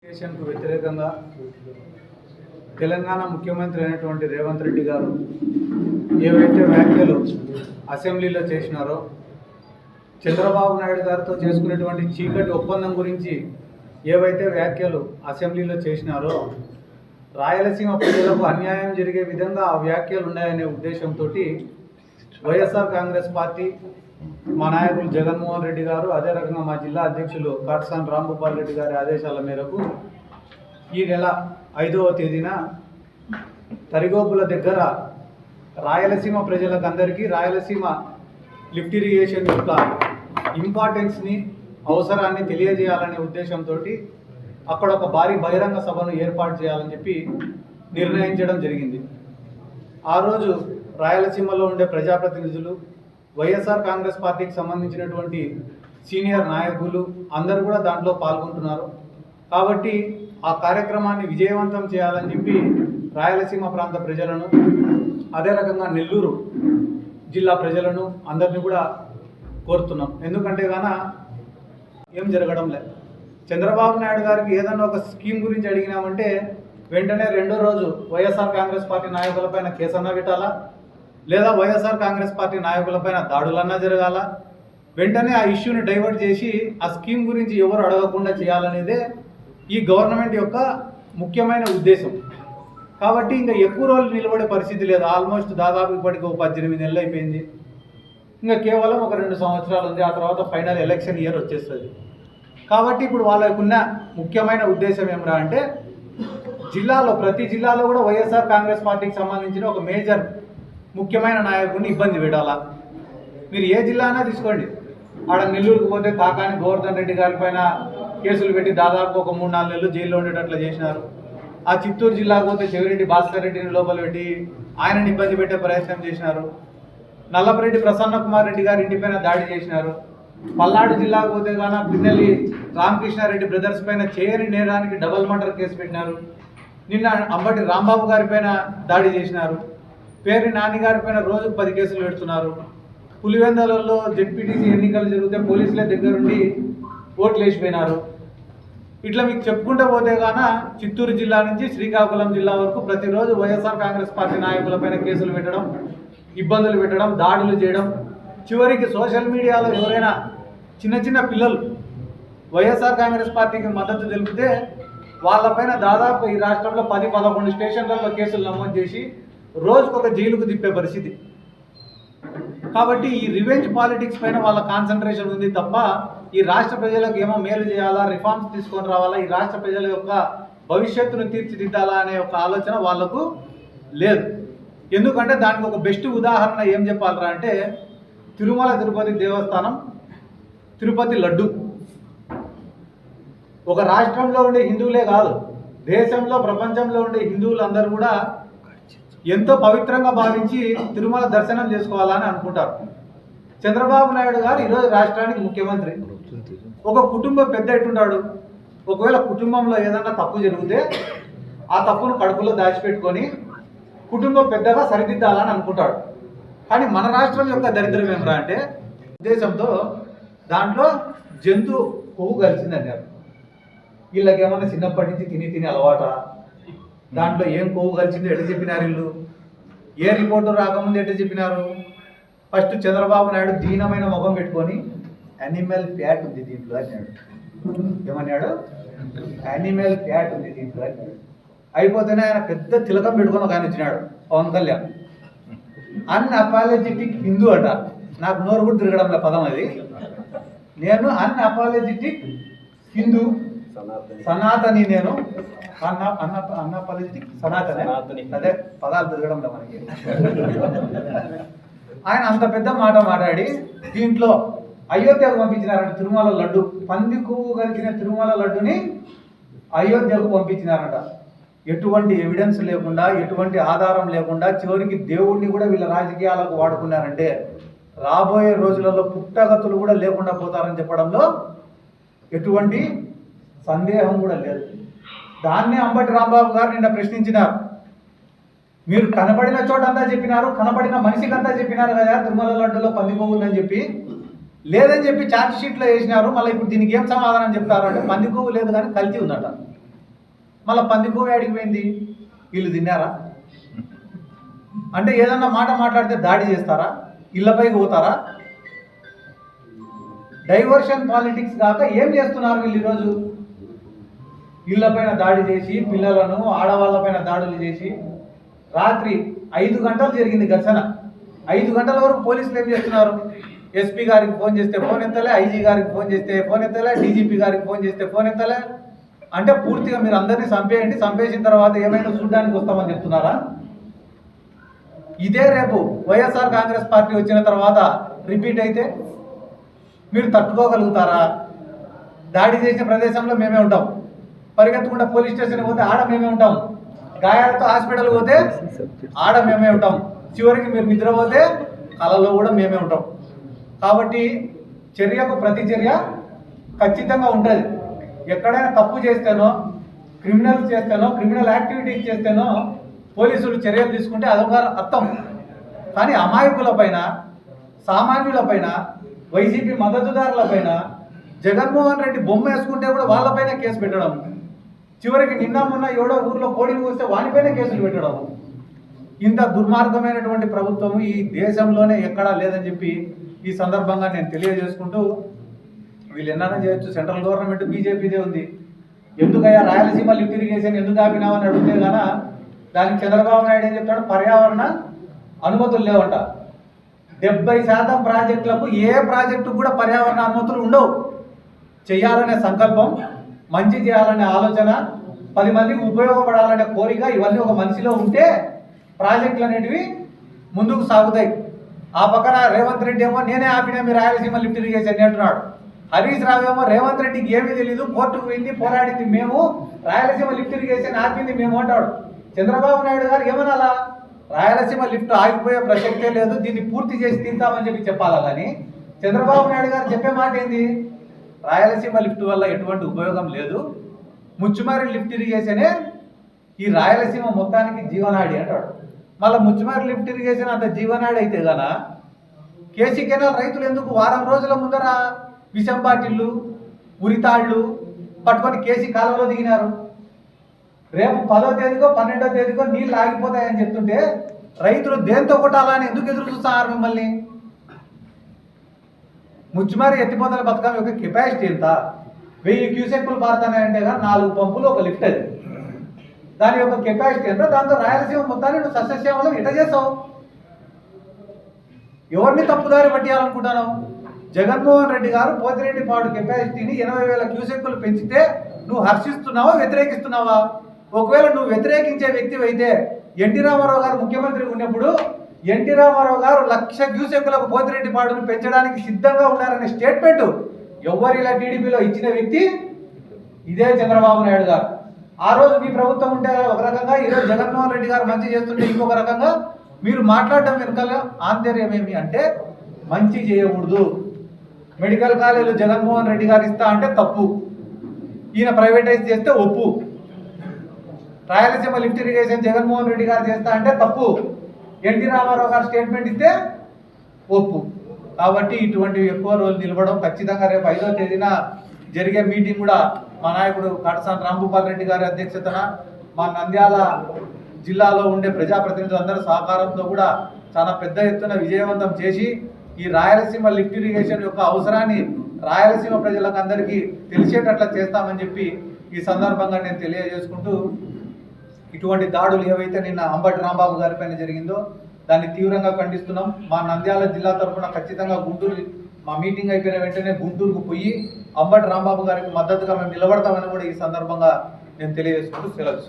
దేశానికి వ్యతిరేకంగా తెలంగాణ ముఖ్యమంత్రి అయినటువంటి రేవంత్ రెడ్డి గారు ఏవైతే వ్యాఖ్యలు అసెంబ్లీలో చేసినారో, చంద్రబాబు నాయుడు గారితో చేసుకునేటువంటి చీకటి ఒప్పందం గురించి ఏవైతే వ్యాఖ్యలు అసెంబ్లీలో చేసినారో, రాయలసీమ ప్రజలకు అన్యాయం జరిగే విధంగా ఆ వ్యాఖ్యలు ఉన్నాయనే ఉద్దేశంతో వైఎస్ఆర్ కాంగ్రెస్ పార్టీ, మా నాయకులు జగన్మోహన్ రెడ్డి గారు, అదే రకంగా మా జిల్లా అధ్యక్షులు కాటసాని రాంభూపాల్ రెడ్డి గారి ఆదేశాల మేరకు ఈ నెల 5వ తేదీన తరిగోపుల దగ్గర రాయలసీమ ప్రజలకు అందరికీ రాయలసీమ లిఫ్ట్ ఇరిగేషన్ యొక్క ఇంపార్టెన్స్ని, అవసరాన్ని తెలియజేయాలనే ఉద్దేశంతో అక్కడ ఒక భారీ బహిరంగ సభను ఏర్పాటు చేయాలని చెప్పి నిర్ణయించడం జరిగింది. ఆ రోజు రాయలసీమలో ఉండే ప్రజాప్రతినిధులు, వైఎస్ఆర్ కాంగ్రెస్ పార్టీకి సంబంధించినటువంటి సీనియర్ నాయకులు అందరూ కూడా దాంట్లో పాల్గొంటున్నారు. కాబట్టి ఆ కార్యక్రమాన్ని విజయవంతం చేయాలని చెప్పి రాయలసీమ ప్రాంత ప్రజలను, అదే రకంగా నెల్లూరు జిల్లా ప్రజలను అందరినీ కూడా కోరుతున్నాం. ఎందుకంటే ఏం జరగడం లేదు. చంద్రబాబు నాయుడు గారికి ఏదన్నా ఒక స్కీమ్ గురించి అడిగినామంటే వెంటనే రెండో రోజు వైఎస్ఆర్ కాంగ్రెస్ పార్టీ నాయకులపైన కేసన్నా పెట్టాలా, లేదా వైఎస్ఆర్ కాంగ్రెస్ పార్టీ నాయకులపైన దాడులన్నా జరగాల. వెంటనే ఆ ఇష్యూని డైవర్ట్ చేసి ఆ స్కీమ్ గురించి ఎవరు అడగకుండా చేయాలనేదే ఈ గవర్నమెంట్ యొక్క ముఖ్యమైన ఉద్దేశం. కాబట్టి ఇంకా ఎక్కువ రోజులు నిలబడే పరిస్థితి లేదు. ఆల్మోస్ట్ దాదాపు ఇప్పటికి 18 నెలలు అయిపోయింది. ఇంకా కేవలం ఒక 2 సంవత్సరాలు ఉంది. ఆ తర్వాత ఫైనల్ ఎలక్షన్ ఇయర్ వచ్చేస్తుంది. కాబట్టి ఇప్పుడు వాళ్ళకున్న ముఖ్యమైన ఉద్దేశం ఏమిరా అంటే, ప్రతి జిల్లాలో కూడా వైఎస్ఆర్ కాంగ్రెస్ పార్టీకి సంబంధించిన ఒక మేజర్ ముఖ్యమైన నాయకుడిని ఇబ్బంది పెట్టాలా. మీరు ఏ జిల్లానా తీసుకోండి, ఆడ నెల్లూరుకు పోతే కాకాని గోవర్ధన్ రెడ్డి గారి పైన కేసులు పెట్టి దాదాపు ఒక 3-4 నెలలు జైల్లో ఉండేటట్లు చేసినారు. ఆ చిత్తూరు జిల్లాకు పోతే చెవిరెడ్డి భాస్కర్ రెడ్డిని లోపల పెట్టి ఆయనని ఇబ్బంది పెట్టే ప్రయత్నం చేసినారు. నల్లపరెడ్డి ప్రసన్న కుమార్ రెడ్డి గారి ఇంటిపైన దాడి చేసినారు. పల్నాడు జిల్లాకు పోతే పిన్నెల్లి రామకృష్ణారెడ్డి బ్రదర్స్ పైన చేయని నేరానికి డబల్ మర్డర్ కేసు పెట్టినారు. నిన్న అంబటి రాంబాబు గారి పైన దాడి చేసినారు. పేరు నాని గారి పైన రోజుకు 10 కేసులు పెడుతున్నారు. పులివెందులలో జెడ్పీటీసీ ఎన్నికలు జరిగితే పోలీసుల దగ్గరుండి ఓట్లు వేసిపోయినారు. ఇట్లా మీకు చెప్పుకుంటూ పోతే చిత్తూరు జిల్లా నుంచి శ్రీకాకుళం జిల్లా వరకు ప్రతిరోజు వైఎస్ఆర్ కాంగ్రెస్ పార్టీ నాయకులపైన కేసులు పెట్టడం, ఇబ్బందులు పెట్టడం, దాడులు చేయడం. చివరికి సోషల్ మీడియాలో ఎవరైనా చిన్న పిల్లలు వైఎస్ఆర్ కాంగ్రెస్ పార్టీకి మద్దతు తెలిపితే వాళ్ళపైన దాదాపు ఈ రాష్ట్రంలో 10-11 స్టేషన్లలో కేసులు నమోదు చేసి రోజుకొక జైలుకు తిప్పే పరిస్థితి. కాబట్టి ఈ రివెంజ్ పాలిటిక్స్ పైన వాళ్ళ కాన్సన్ట్రేషన్ ఉంది తప్ప ఈ రాష్ట్ర ప్రజలకు ఏమో మేలు చేయాలా, రిఫార్మ్స్ తీసుకొని రావాలా, ఈ రాష్ట్ర ప్రజల యొక్క భవిష్యత్తును తీర్చిదిద్దాలా అనే ఒక ఆలోచన వాళ్లకు లేదు. ఎందుకంటే దానికి ఒక బెస్ట్ ఉదాహరణ ఏం చెప్పాలరా అంటే, తిరుమల తిరుపతి దేవస్థానం, తిరుపతి లడ్డు. ఒక రాష్ట్రంలో ఉండే హిందువులే కాదు, దేశంలో ప్రపంచంలో ఉండే హిందువులందరూ కూడా ఎంతో పవిత్రంగా భావించి తిరుమల దర్శనం చేసుకోవాలని అనుకుంటారు. చంద్రబాబు నాయుడు గారు ఈరోజు రాష్ట్రానికి ముఖ్యమంత్రి. ఒక కుటుంబం పెద్ద ఎట్టుంటాడు, ఒకవేళ కుటుంబంలో ఏదన్నా తప్పు జరిగితే ఆ తప్పును కడుపులో దాచిపెట్టుకొని కుటుంబం పెద్దగా సరిదిద్దాలని అనుకుంటాడు. కానీ మన రాష్ట్రం యొక్క దరిద్రం ఏమిరా అంటే, ఉద్దేశంతో దాంట్లో జంతు కొవ్వు కలిసిందన్నారు. వీళ్ళకి ఏమన్నా చిన్నప్పటి నుంచి తిని అలవాట, దాంట్లో ఏం కొవ్వు కలిసిందో ఎట్లా చెప్పినారు వీళ్ళు, ఏ రిపోర్టు రాకముందు ఎట్లా చెప్పినారు. ఫస్ట్ చంద్రబాబు నాయుడు దీనమైన ముఖం పెట్టుకొని యానిమల్ ఫ్యాట్ ఉంది దీంట్లో అన్నాడు. ఏమన్నాడు? యానిమల్ ఫ్యాట్ ఉంది దీంట్లో అన్నాడు. అయిపోతేనే ఆయన పెద్ద తిలకం పెట్టుకొని ఒక ఆయన వచ్చినాడు, పవన్ కళ్యాణ్. అన్అపాలజెటిక్ హిందూ అట. నాకు నోరు కూడా తిరగడంలో పదం అది. నేను అన్అపాలజెటిక్ హిందూ, సనాతని. నేను అన్అపాలజెటిక్ సనాతని. అదే పదాలు తిరగడంలో మనకి. ఆయన అంత పెద్ద మాట మాట్లాడి దీంట్లో అయోధ్యకు పంపించినారంట. తిరుమల లడ్డు, పంది కొవ్వు కలిసిన తిరుమల లడ్డుని అయోధ్యకు పంపించినారంట. ఎటువంటి ఎవిడెన్స్ లేకుండా, ఎటువంటి ఆధారం లేకుండా, చివరికి దేవుడిని కూడా వీళ్ళ రాజకీయాలకు వాడుకున్నారంటే రాబోయే రోజులలో పుట్టగతులు కూడా లేకుండా పోతారని చెప్పడంలో ఎటువంటి సందేహం కూడా లేదు. దాన్నే అంబటి రాంబాబు గారు నిన్న ప్రశ్నించినారు. మీరు కనబడిన చోటంతా చెప్పినారు, కనబడిన మనిషికంతా చెప్పినారు కదా తిరుమల లడ్డులో పంది కొవ్వు ఉందని చెప్పి. లేదని చెప్పి ఛార్జ్ షీట్లో వేసినారు. మళ్ళీ ఇప్పుడు దీనికి ఏం సమాధానం చెప్తారు అంటే పంది కొవ్వు లేదు కానీ కల్తీ ఉందట. మళ్ళీ పందికోవి అడిగిపోయింది. వీళ్ళు తిన్నారా? అంటే ఏదన్నా మాట మాట్లాడితే దాడి చేస్తారా? ఇళ్ళపైకి పోతారా? డైవర్షన్ పాలిటిక్స్ కాక ఏం చేస్తున్నారు వీళ్ళు ఈరోజు? ఇళ్ళపైన దాడి చేసి, పిల్లలను ఆడవాళ్ళపైన దాడులు చేసి, రాత్రి 5 గంటలు జరిగింది ఘర్షణ. 5 గంటల వరకు పోలీసులు ఏం చేస్తున్నారు? ఎస్పీ గారికి ఫోన్ చేస్తే ఫోన్ ఎత్తలే, ఐజీ గారికి ఫోన్ చేస్తే ఫోన్ ఎత్తలే, డీజీపీ గారికి ఫోన్ చేస్తే ఫోన్ ఎత్తలే. అంటే పూర్తిగా మీరు అందరినీ చంపేయండి, చంపేసిన తర్వాత ఏమైనా చూడడానికి వస్తామని చెప్తున్నారా? ఇదే రేపు వైఎస్ఆర్ కాంగ్రెస్ పార్టీ వచ్చిన తర్వాత రిపీట్ అయితే మీరు తట్టుకోగలుగుతారా? దాడి చేసిన ప్రదేశంలో మేమే ఉంటాం, పరిగెత్తకుండా పోలీస్ స్టేషన్కి పోతే ఆడ మేమే ఉంటాం, గాయాలతో హాస్పిటల్కి పోతే ఆడ మేమే ఉంటాం, చివరికి మీరు నిద్రపోతే కళలో కూడా మేమే ఉంటాం. కాబట్టి చర్యకు ప్రతి చర్య ఖచ్చితంగా ఉంటుంది. ఎక్కడైనా తప్పు చేస్తేనో, క్రిమినల్స్ చేస్తేనో, క్రిమినల్ యాక్టివిటీస్ చేస్తేనో పోలీసులు చర్యలు తీసుకుంటే అదొక అర్థం. కానీ అమాయకుల పైన, సామాన్యుల పైన, వైసీపీ మద్దతుదారుల పైన జగన్మోహన్ రెడ్డి బొమ్మ వేసుకుంటే కూడా వాళ్ళపైన కేసు పెట్టడం, చివరికి నిన్న మొన్న ఎవడో ఊర్లో కోడిని వస్తే వానిపైన కేసులు పెట్టడం, ఇంత దుర్మార్గమైనటువంటి ప్రభుత్వం ఈ దేశంలోనే ఎక్కడా లేదని చెప్పి ఈ సందర్భంగా నేను తెలియజేసుకుంటూ, వీళ్ళు ఎన్నైనా చేయొచ్చు, సెంట్రల్ గవర్నమెంట్ బీజేపీదే ఉంది, ఎందుకయ్యా రాయలసీమ లిఫ్ట్ ఇరిగేషన్ ఎందుకు ఆపినామని అడిగితే గానా దానికి చంద్రబాబు నాయుడు ఏం చెప్తాడు? పర్యావరణ అనుమతులు లేవంట. 70% ప్రాజెక్టులకు ఏ ప్రాజెక్టు కూడా పర్యావరణ అనుమతులు ఉండవు. చేయాలనే సంకల్పం, మంచి చేయాలనే ఆలోచన, 10 మందికి ఉపయోగపడాలనే కోరిక ఇవన్నీ ఒక మనిషిలో ఉంటే ప్రాజెక్టులు అనేటివి ముందుకు సాగుతాయి. ఆ పక్కన రేవంత్ రెడ్డి ఏమో నేనే ఆపినా మీ రాయలసీమ లిఫ్ట్ ఇరిగేషన్ అంటున్నాడు. హరీష్ రావు ఏమో రేవంత్ రెడ్డికి ఏమీ తెలియదు, కోర్టుకు వెళ్ళి పోరాడింది మేము, రాయలసీమ లిఫ్ట్ ఇరిగేషన్ ఆపింది మేము అంటాడు. చంద్రబాబు నాయుడు గారు ఏమనాలా? రాయలసీమ లిఫ్ట్ ఆగిపోయే ప్రసక్తే లేదు, దీన్ని పూర్తి చేసి తీద్దామని చెప్పి చెప్పాలా. కానీ చంద్రబాబు నాయుడు గారు చెప్పే మాట ఏంది? రాయలసీమ లిఫ్ట్ వల్ల ఎటువంటి ఉపయోగం లేదు, ముచ్చుమారి లిఫ్ట్ ఇరిగేషనే ఈ రాయలసీమ మొత్తానికి జీవనాడి అంటాడు. మళ్ళీ ముచ్చుమారి లిఫ్ట్ ఇరిగేషన్ అంత జీవనాడి అయితే గాన కేసీ కెనాల్ రైతులు ఎందుకు వారం రోజుల ముందర విషం బాటిళ్ళు, ఉరితాళ్ళు పట్టుకొని కేసీ కాలంలో దిగినారు? రేపు 10వ తేదీకో 12వ తేదీకో నీళ్ళు ఆగిపోతాయని చెప్తుంటే రైతులు దేంతో కొట్టాలని ఎందుకు ఎదురు చూస్తున్నారు మిమ్మల్ని? ముచ్చుమారి ఎత్తిపోతల పథకం యొక్క కెపాసిటీ ఎంత? 1000 క్యూసెక్కులు పారుతాయంటే కానీ 4 పంపులు ఒక లిఫ్ట్ అది. దాని యొక్క కెపాసిటీ ఎంత? దాంతో రాయలసీమ మొత్తాన్ని నువ్వు సస్యశ్యామలం ఎట చేస్తావు? ఎవరిని తప్పుదారి పట్టియాలనుకుంటాను? జగన్మోహన్ రెడ్డి గారు పోతిరెడ్డిపాడు కెపాసిటీని 80,000 క్యూసెక్కులు పెంచితే నువ్వు హర్షిస్తున్నావా, వ్యతిరేకిస్తున్నావా? ఒకవేళ నువ్వు వ్యతిరేకించే వ్యక్తి అయితే ఎన్టీ రామారావు గారు ముఖ్యమంత్రి ఉన్నప్పుడు ఎన్టీ రామారావు గారు 1,00,000 క్యూసెక్కులకు పోతిరెడ్డిపాడును పెంచడానికి సిద్ధంగా ఉన్నారనే స్టేట్మెంట్ ఎవరిలా టీడీపీలో ఇచ్చిన వ్యక్తి ఇదే చంద్రబాబు నాయుడు గారు. ఆ రోజు మీ ప్రభుత్వం ఉంటే ఒక రకంగా, ఈరోజు జగన్మోహన్ రెడ్డి గారు మంచి చేస్తుంటే ఇంకొక రకంగా మీరు మాట్లాడడం వెనకాల ఆంతర్యం ఏమి అంటే మంచి చేయకూడదు. మెడికల్ కాలేజీలు జగన్మోహన్ రెడ్డి గారు ఇస్తా అంటే తప్పు, ఈయన ప్రైవేటైజ్ చేస్తే ఒప్పు. రాయలసీమ లిఫ్ట్ ఇరిగేషన్ జగన్మోహన్ రెడ్డి గారు చేస్తా అంటే తప్పు, ఎన్టీ రామారావు గారు స్టేట్మెంట్ ఇస్తే ఒప్పు. కాబట్టి ఇటువంటి ఎక్కువ రోజులు నిలవడం ఖచ్చితంగా రేపు 5వ తేదీన జరిగే మీటింగ్ కూడా మా నాయకుడు కాటసాని రాంభూపాల్ రెడ్డి గారి అధ్యక్షతన మా నంద్యాల జిల్లాలో ఉండే ప్రజాప్రతినిధులందరూ సహకారంతో కూడా చాలా పెద్ద ఎత్తున విజయవంతం చేసి ఈ రాయలసీమ లిఫ్ట్ ఇరిగేషన్ యొక్క అవసరాన్ని రాయలసీమ ప్రజలకు అందరికీ తెలిసేటట్లా చేస్తామని చెప్పి ఈ సందర్భంగా నేను తెలియజేసుకుంటూ, ఇటువంటి దాడులు ఏవైతే నిన్న అంబటి రాంబాబు గారి పైన జరిగిందో దాన్ని తీవ్రంగా ఖండిస్తున్నాం. మా నంద్యాల జిల్లా తరఫున ఖచ్చితంగా గుంటూరు, మా మీటింగ్ అయిపోయిన వెంటనే గుంటూరుకు పోయి అంబటి రాంబాబు గారికి మద్దతుగా మేము నిలబడతామని కూడా ఈ సందర్భంగా నేను తెలియజేసుకుంటూ సెలవు.